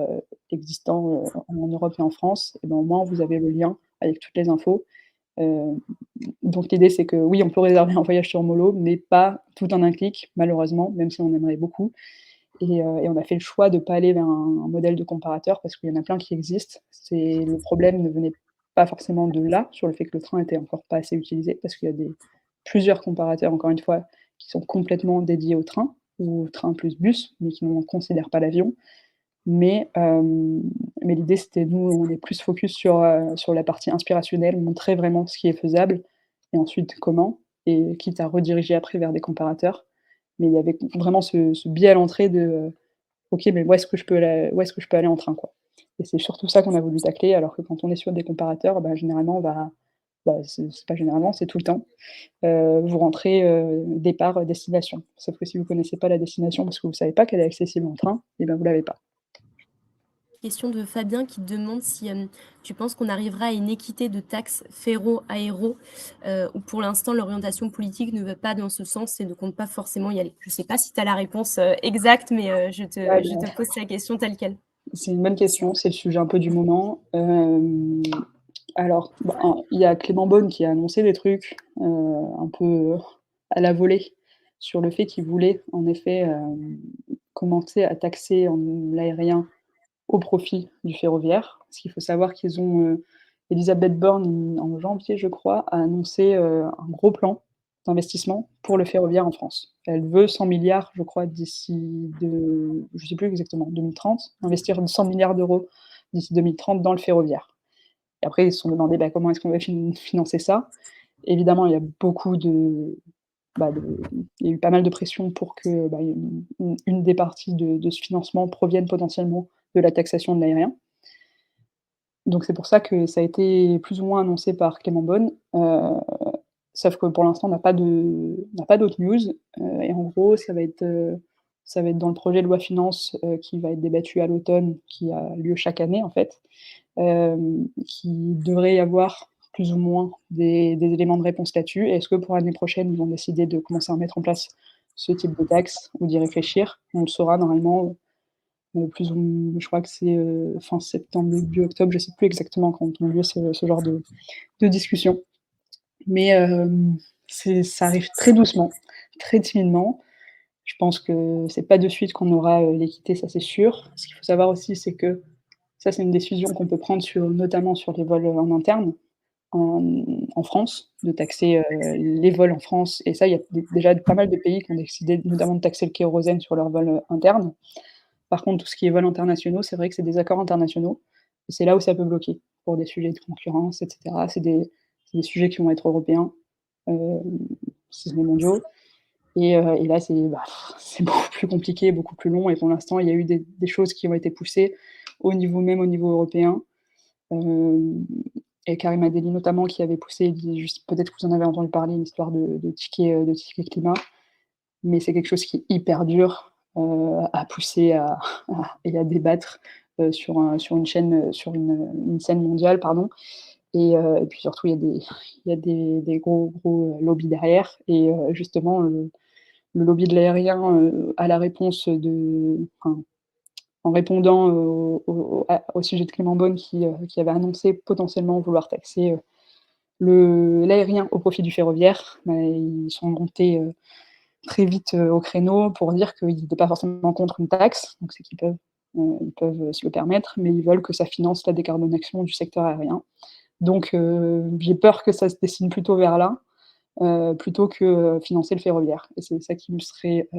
existants, en Europe et en France, et ben, au moins vous avez le lien avec toutes les infos. Heu, donc l'idée, c'est que oui, on peut réserver un voyage sur Molo, mais pas tout en un clic, malheureusement, même si on aimerait beaucoup. Et on a fait le choix de ne pas aller vers un modèle de comparateur parce qu'il y en a plein qui existent. Le problème ne venait pas forcément de là, sur le fait que le train était encore pas assez utilisé, parce qu'il y a plusieurs comparateurs, encore une fois, qui sont complètement dédiés au train ou au train plus bus, mais qui ne considèrent pas l'avion. Mais, mais l'idée, c'était nous, on est plus focus sur la partie inspirationnelle, montrer vraiment ce qui est faisable et ensuite comment, et quitte à rediriger après vers des comparateurs. Mais il y avait vraiment ce biais à l'entrée de, OK, mais où est-ce que je peux aller en train, quoi? Et c'est surtout ça qu'on a voulu tacler, alors que quand on est sur des comparateurs, bah, généralement, c'est pas généralement, c'est tout le temps, vous rentrez, départ, destination. Sauf que si vous connaissez pas la destination parce que vous savez pas qu'elle est accessible en train, et ben, vous l'avez pas. Question de Fabien qui demande si, tu penses qu'on arrivera à une équité de taxes ferro-aéro, ou pour l'instant l'orientation politique ne va pas dans ce sens et ne compte pas forcément y aller? Je ne sais pas si tu as la réponse, exacte, mais, Ouais, je te pose la question telle quelle. c'est une bonne question, c'est le sujet un peu du moment. Alors, il y a Clément Beaune qui a annoncé des trucs, un peu à la volée sur le fait qu'il voulait en effet, commencer à taxer l'aérien au profit du ferroviaire. Parce qu'il faut savoir qu'ils ont, Elisabeth Borne, en janvier, je crois, a annoncé, un gros plan d'investissement pour le ferroviaire en France. Elle veut 100 000 000 je crois, je sais plus exactement, 2030, investir 100 000 000 € d'ici 2030 dans le ferroviaire. Et après, ils se sont demandé, bah, comment est-ce qu'on va financer ça? Évidemment, il y a beaucoup bah, de il y a eu pas mal de pression pour que, bah, une des parties de ce financement provienne potentiellement de la taxation de l'aérien. Donc c'est pour ça que ça a été plus ou moins annoncé par Clément Beaune, sauf que pour l'instant on n'a pas d'autres news, et en gros ça va être dans le projet de loi finances, qui va être débattu à l'automne, qui a lieu chaque année en fait, qu'il devrait y avoir plus ou moins des éléments de réponse là-dessus. Est-ce que pour l'année prochaine, ils vont décider de commencer à mettre en place ce type de taxe ou d'y réfléchir? On le saura normalement, plus ou je crois que c'est, fin septembre, début octobre, je sais plus exactement quand ont lieu ce genre de discussions. Mais, ça arrive très doucement, très timidement. Je pense que c'est pas de suite qu'on aura, l'équité, ça c'est sûr. Ce qu'il faut savoir aussi, c'est que ça, c'est une décision qu'on peut prendre notamment sur les vols, en interne, en France, de taxer, les vols en France, et ça, il y a déjà pas mal de pays qui ont décidé notamment de taxer le kérosène sur leurs vols, internes. Par contre, tout ce qui est vols internationaux, c'est vrai que c'est des accords internationaux et c'est là où ça peut bloquer pour des sujets de concurrence et cetera. C'est des sujets qui vont être européens, hem, si ce n'est mondiaux, et là, c'est beaucoup plus compliqué, beaucoup plus long, et pour l'instant, il y a eu des choses qui ont été poussées au niveau européen. Hem Et Karim Adeli notamment qui avait poussé, juste peut-être que vous en avez entendu parler, une histoire de ticket climat, mais c'est quelque chose qui est hyper dur, à pousser et à débattre, sur une chaîne, sur une scène mondiale, pardon, et puis surtout il y a des gros lobbies derrière, et justement le lobby de l'aérien, à la réponse en répondant au sujet de Clément Beaune qui avait annoncé potentiellement vouloir taxer, l'aérien au profit du ferroviaire, bah, ils sont montés, très vite, au créneau pour dire qu'ils étaient pas forcément contre une taxe, donc c'est qu'ils ils peuvent, se le permettre, mais ils veulent que ça finance la décarbonation du secteur aérien. Donc j'ai peur que ça se dessine plutôt vers là, plutôt que, financer le ferroviaire, et c'est ça qui me serait,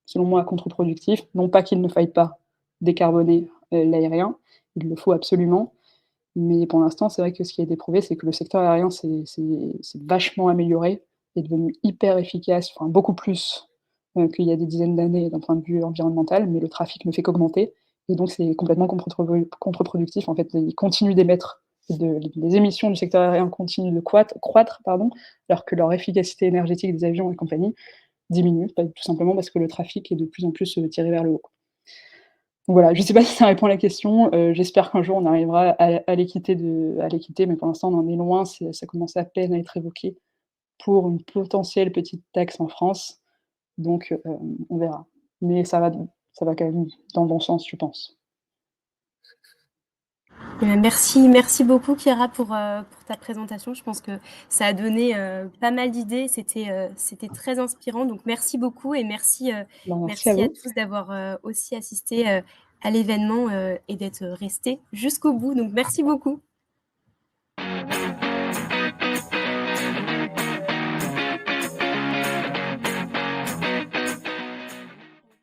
selon moi, contre-productif. Non pas qu'il ne faille pas décarboner, l'aérien, il le faut absolument, Mais pour l'instant, c'est vrai que ce qui a été prouvé, c'est que le secteur aérien s'est vachement amélioré, est devenu hyper efficace, enfin beaucoup plus, qu'il y a des dizaines d'années d'un point de vue environnemental, mais le trafic ne fait qu'augmenter et donc c'est complètement contre-productif. En fait, ils continuent d'émettre les émissions du secteur aérien continuent de croître, pardon, alors que leur efficacité énergétique des avions et compagnie diminue, tout simplement parce que le trafic est de plus en plus, tiré vers le haut. Donc voilà, je sais pas si ça répond à la question, j'espère qu'un jour on arrivera à l'équité, mais pour l'instant on en est loin, ça commence à peine à être évoqué pour une potentielle petite taxe en France, donc on verra. Mais ça va quand même dans le bon sens, je pense. Eh bien, merci beaucoup Chiara pour ta présentation. Je pense que ça a donné, pas mal d'idées. C'était très inspirant, donc merci beaucoup et Ben, merci à merci à vous. tous d'avoir, aussi assisté, à l'événement, et d'être restés jusqu'au bout. Donc merci beaucoup.